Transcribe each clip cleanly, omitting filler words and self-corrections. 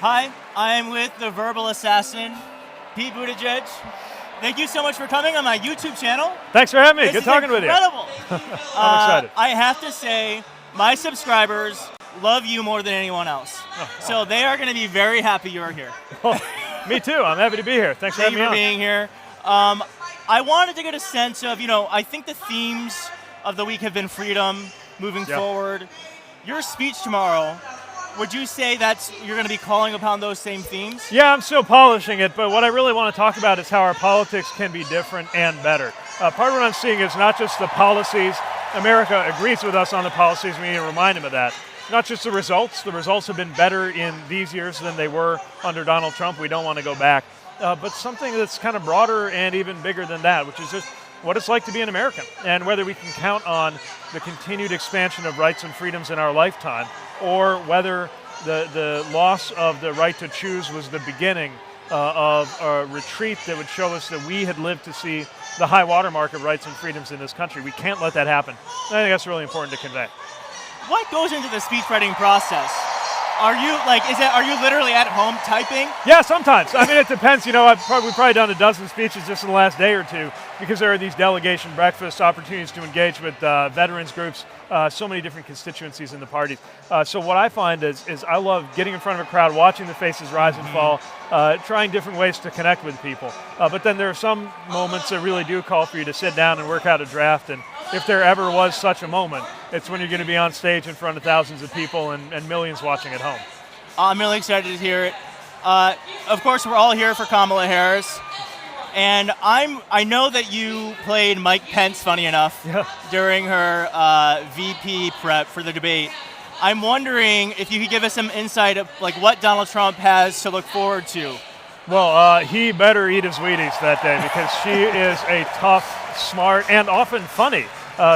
Hi, I'm with the verbal assassin, Pete Buttigieg. Thank you so much for coming on my YouTube channel. Thanks for having me. This Good talking with you. Incredible. I'm excited. I have to say, my subscribers love you more than anyone else. So they are going to be very happy you're here. Me too. I'm happy to be here. Thanks for having me on. Thank you for being here. I wanted to get a sense of, I think the themes of the week have been freedom, moving forward. Your speech tomorrow, would you say you're going to be calling upon those same themes? Yeah, I'm still polishing it, but what I really want to talk about is how our politics can be different and better. Part of what I'm seeing is not just the policies. America agrees with us on the policies. We need to remind them of that. Not just the results. The results have been better in these years than they were under Donald Trump. We don't want to go back. But something that's kind of broader and even bigger than that, which is just what it's like to be an American, and whether we can count on the continued expansion of rights and freedoms in our lifetime, or whether the loss of the right to choose was the beginning of a retreat that would show us that we had lived to see the high watermark of rights and freedoms in this country. We can't let that happen. I think that's really important to convey. What goes into the speech writing process? Are you literally at home typing? Yeah, sometimes. I mean, it depends. We've probably done a dozen speeches just in the last day or two, because there are these delegation breakfast opportunities to engage with veterans groups, so many different constituencies in the parties. So what I find is I love getting in front of a crowd, watching the faces rise and fall, trying different ways to connect with people. But then there are some moments that really do call for you to sit down and work out a draft. And if there ever was such a moment, it's when you're going to be on stage in front of thousands of people and millions watching at home. I'm really excited to hear it. Of course, we're all here for Kamala Harris. And I know that you played Mike Pence, funny enough, during her VP prep for the debate. I'm wondering if you could give us some insight of what Donald Trump has to look forward to. Well, he better eat his Wheaties that day, because she is a tough, smart, and often funny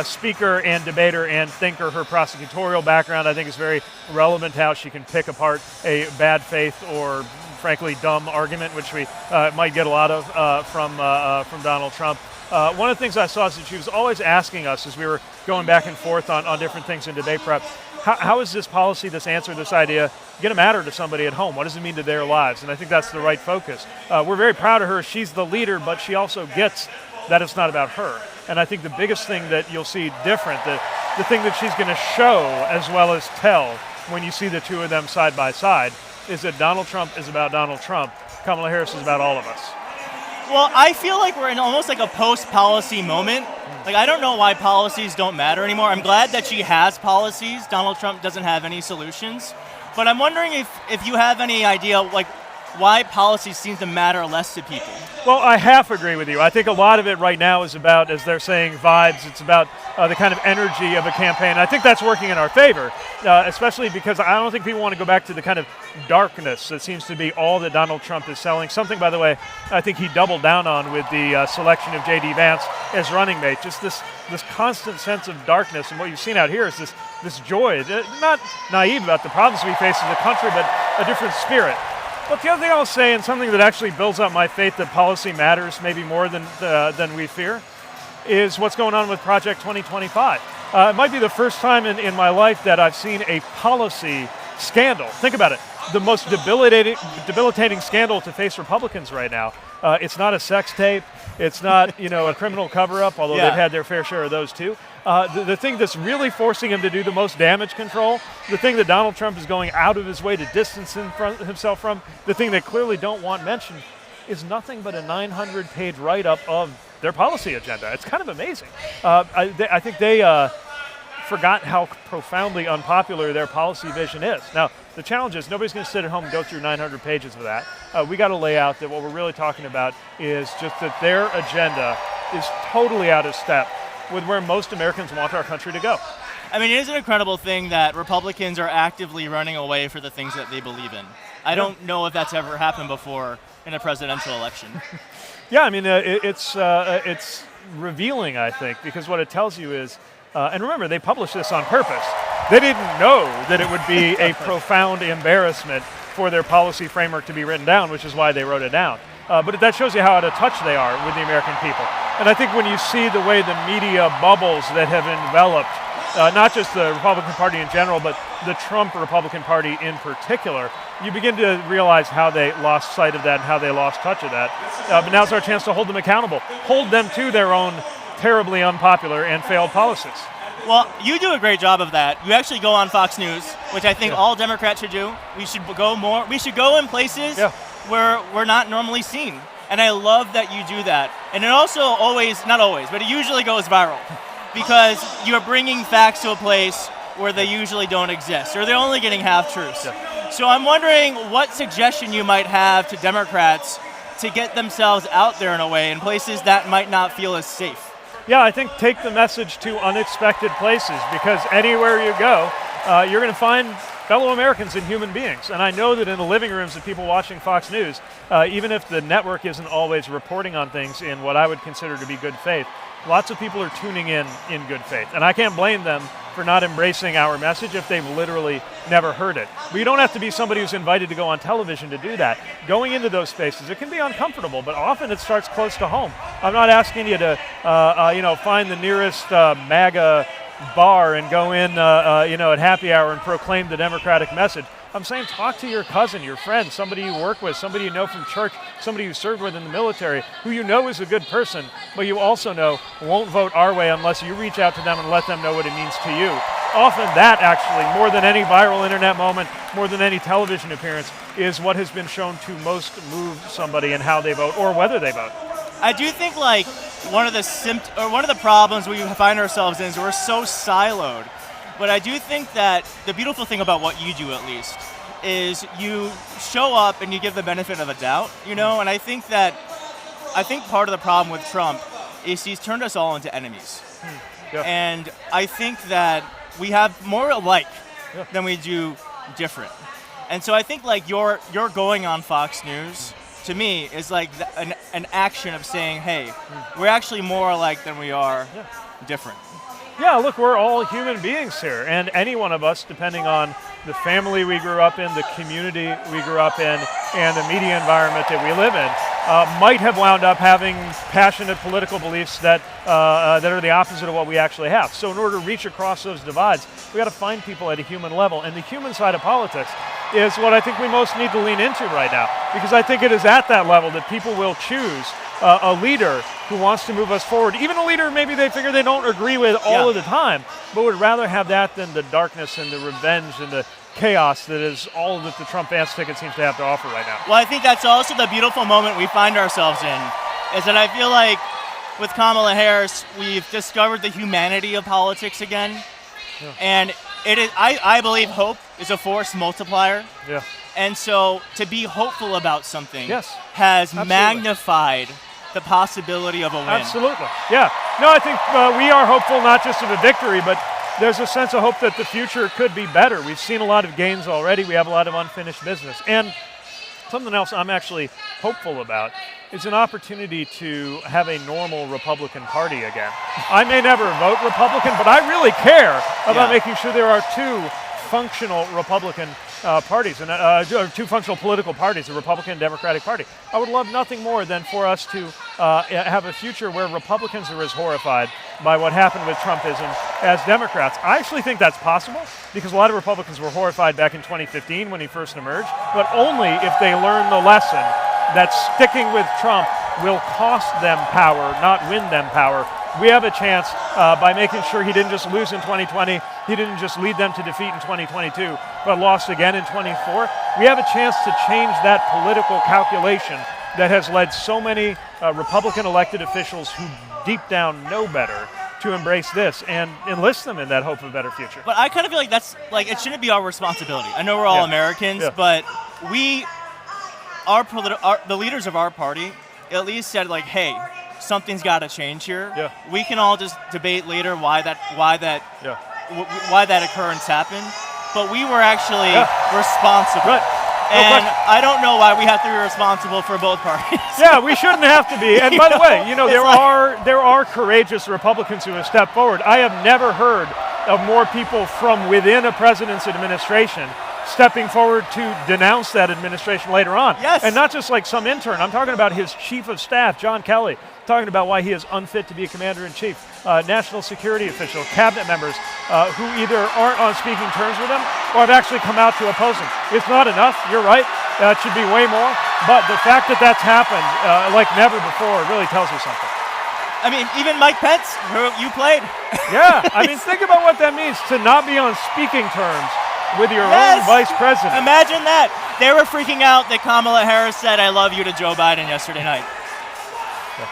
speaker and debater and thinker. Her prosecutorial background, I think, is very relevant to how she can pick apart a bad faith or frankly dumb argument, which we might get a lot of from Donald Trump. One of the things I saw is that she was always asking us, as we were going back and forth on different things in debate prep, how is this policy, this answer, this idea going to matter to somebody at home? What does it mean to their lives? And I think that's the right focus. We're very proud of her. She's the leader, but she also gets that it's not about her. And I think the biggest thing that you'll see different, the thing that she's going to show as well as tell when you see the two of them side by side, is that Donald Trump is about Donald Trump. Kamala Harris is about all of us. Well, I feel like we're in almost like a post-policy moment. I don't know why policies don't matter anymore. I'm glad that she has policies. Donald Trump doesn't have any solutions. But I'm wondering if you have any idea why policies seem to matter less to people. Well, I half agree with you. I think a lot of it right now is about, as they're saying, vibes. It's about the kind of energy of a campaign. I think that's working in our favor, especially because I don't think people want to go back to the kind of darkness that seems to be all that Donald Trump is selling. Something, by the way, I think he doubled down on with the selection of J.D. Vance as running mate. Just this constant sense of darkness. And what you've seen out here is this joy, not naive about the problems we face as a country, but a different spirit. But the other thing I'll say, and something that actually builds up my faith that policy matters maybe more than we fear, is what's going on with Project 2025. It might be the first time in my life that I've seen a policy scandal. Think about it. The most debilitating scandal to face Republicans right now. It's not a sex tape. It's not a criminal cover-up, although they've had their fair share of those too. The thing that's really forcing him to do the most damage control, the thing that Donald Trump is going out of his way to distance himself from, the thing they clearly don't want mentioned, is nothing but a 900-page write-up of their policy agenda. It's kind of amazing. I think they forgot how profoundly unpopular their policy vision is. Now, the challenge is nobody's going to sit at home and go through 900 pages of that. We got to lay out that what we're really talking about is just that their agenda is totally out of step with where most Americans want our country to go. I mean, it is an incredible thing that Republicans are actively running away for the things that they believe in. I don't know if that's ever happened before in a presidential election. Yeah, I mean, it's revealing, I think, because what it tells you is, and remember, they published this on purpose. They didn't know that it would be a profound embarrassment for their policy framework to be written down, which is why they wrote it down. But that shows you how out of touch they are with the American people. And I think when you see the way the media bubbles that have enveloped not just the Republican Party in general, but the Trump Republican Party in particular, you begin to realize how they lost sight of that and how they lost touch of that. But now's our chance to hold them accountable, hold them to their own terribly unpopular and failed policies. Well, you do a great job of that. You actually go on Fox News, which I think all Democrats should do. We should go more. We should go in places where we're not normally seen. And I love that you do that. And it also not always, but it usually goes viral because you're bringing facts to a place where they usually don't exist, or they're only getting half-truths. Yeah. So I'm wondering what suggestion you might have to Democrats to get themselves out there in a way in places that might not feel as safe. Yeah, I think take the message to unexpected places, because anywhere you go, you're going to find fellow Americans and human beings. And I know that in the living rooms of people watching Fox News, even if the network isn't always reporting on things in what I would consider to be good faith, lots of people are tuning in good faith. And I can't blame them for not embracing our message if they've literally never heard it. But you don't have to be somebody who's invited to go on television to do that. Going into those spaces, it can be uncomfortable, but often it starts close to home. I'm not asking you to, find the nearest MAGA bar and go in, at happy hour and proclaim the Democratic message. I'm saying talk to your cousin, your friend, somebody you work with, somebody you know from church, somebody you served with in the military, who you know is a good person, but you also know won't vote our way unless you reach out to them and let them know what it means to you. Often that actually, more than any viral internet moment, more than any television appearance, is what has been shown to most move somebody in how they vote or whether they vote. I do think one of the problems we find ourselves in is we're so siloed. But I do think that the beautiful thing about what you do, at least, is you show up and you give the benefit of a doubt, and I think part of the problem with Trump is he's turned us all into enemies. Yeah. And I think that we have more alike than we do different. And so I think you're going on Fox News, to me, is like an action of saying, hey, we're actually more alike than we are different. Yeah, look, we're all human beings here, and any one of us, depending on the family we grew up in, the community we grew up in, and the media environment that we live in, might have wound up having passionate political beliefs that are the opposite of what we actually have. So in order to reach across those divides, we got to find people at a human level, and the human side of politics is what I think we most need to lean into right now, because I think it is at that level that people will choose a leader who wants to move us forward, even a leader maybe they figure they don't agree with all of the time, but would rather have that than the darkness and the revenge and the chaos that is all that the Trump Vance ticket seems to have to offer right now. Well, I think that's also the beautiful moment we find ourselves in, is that I feel like with Kamala Harris, we've discovered the humanity of politics again, and it is, I believe hope is a force multiplier. Yeah. And so to be hopeful about something has magnified the possibility of a win. Absolutely. Yeah. No, I think we are hopeful not just of a victory, but there's a sense of hope that the future could be better. We've seen a lot of gains already. We have a lot of unfinished business. And something else I'm actually hopeful about is an opportunity to have a normal Republican Party again. I may never vote Republican, but I really care about making sure there are two functional Republican parties, and two functional political parties, the Republican and Democratic Party. I would love nothing more than for us to have a future where Republicans are as horrified by what happened with Trumpism as Democrats. I actually think that's possible, because a lot of Republicans were horrified back in 2015 when he first emerged, but only if they learn the lesson that sticking with Trump will cost them power, not win them power. We have a chance by making sure he didn't just lose in 2020, he didn't just lead them to defeat in 2022, but lost again in 24. We have a chance to change that political calculation that has led so many Republican elected officials who deep down know better to embrace this and enlist them in that hope of a better future. But I kind of feel like that's it shouldn't be our responsibility. I know we're all Americans, but the leaders of our party at least said hey, something's got to change here. Yeah. We can all just debate later why that occurrence happened, but we were actually responsible. Right. And I don't know why we have to be responsible for both parties. Yeah, we shouldn't have to be. And by the way, there are courageous Republicans who have stepped forward. I have never heard of more people from within a president's administration stepping forward to denounce that administration later on. Yes. And not just like some intern. I'm talking about his chief of staff, John Kelly, talking about why he is unfit to be a commander-in-chief. National security officials, cabinet members who either aren't on speaking terms with him or have actually come out to oppose him. It's not enough. You're right. It should be way more. But the fact that that's happened like never before really tells you something. I mean, even Mike Pence, who you played. Yeah, I mean, think about what that means to not be on speaking terms with your own vice president. Imagine that. They were freaking out that Kamala Harris said, "I love you" to Joe Biden yesterday night. Yeah.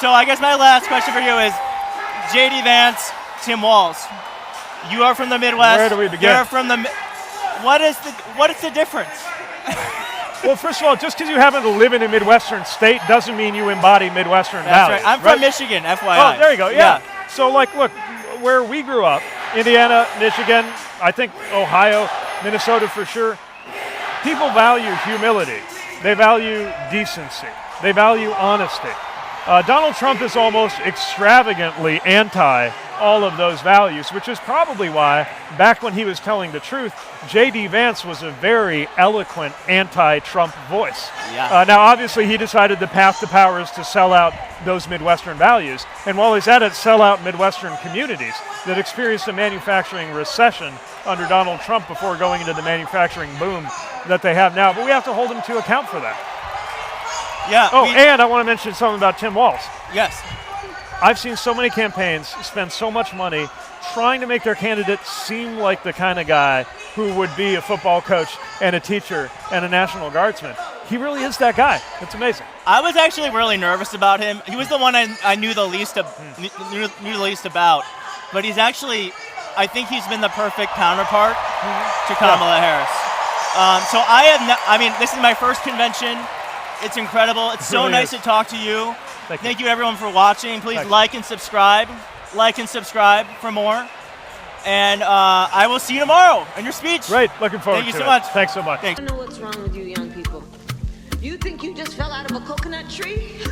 So I guess my last question for you is, J.D. Vance, Tim Walsh, you are from the Midwest. Where do we begin? You're from the. What is the difference? Well, first of all, just because you happen to live in a Midwestern state doesn't mean you embody Midwestern values. That's right. I'm from Michigan, FYI. Oh, there you go. Yeah. So, like, look, where we grew up, Indiana, Michigan, I think Ohio, Minnesota for sure, people value humility. They value decency. They value honesty. Donald Trump is almost extravagantly anti all of those values, which is probably why, back when he was telling the truth, J.D. Vance was a very eloquent anti-Trump voice. Yeah. Now, obviously, he decided the path to power is to sell out those Midwestern values. And while he's at it, sell out Midwestern communities that experienced a manufacturing recession under Donald Trump before going into the manufacturing boom that they have now. But we have to hold him to account for that. Yeah. Oh, and I want to mention something about Tim Walsh. Yes. I've seen so many campaigns spend so much money trying to make their candidate seem like the kind of guy who would be a football coach and a teacher and a National Guardsman. He really is that guy. It's amazing. I was actually really nervous about him. He was the one I knew the least knew the least about, but he's actually, I think he's been the perfect counterpart to Kamala Harris. So I mean, this is my first convention. It's incredible. It's so nice to talk to you. Thank you everyone for watching. Please like and subscribe. Like and subscribe for more. And I will see you tomorrow in your speech. Great. Looking forward to it. Thank you so much. Thanks so much. Thanks. I don't know what's wrong with you young people. You think you just fell out of a coconut tree?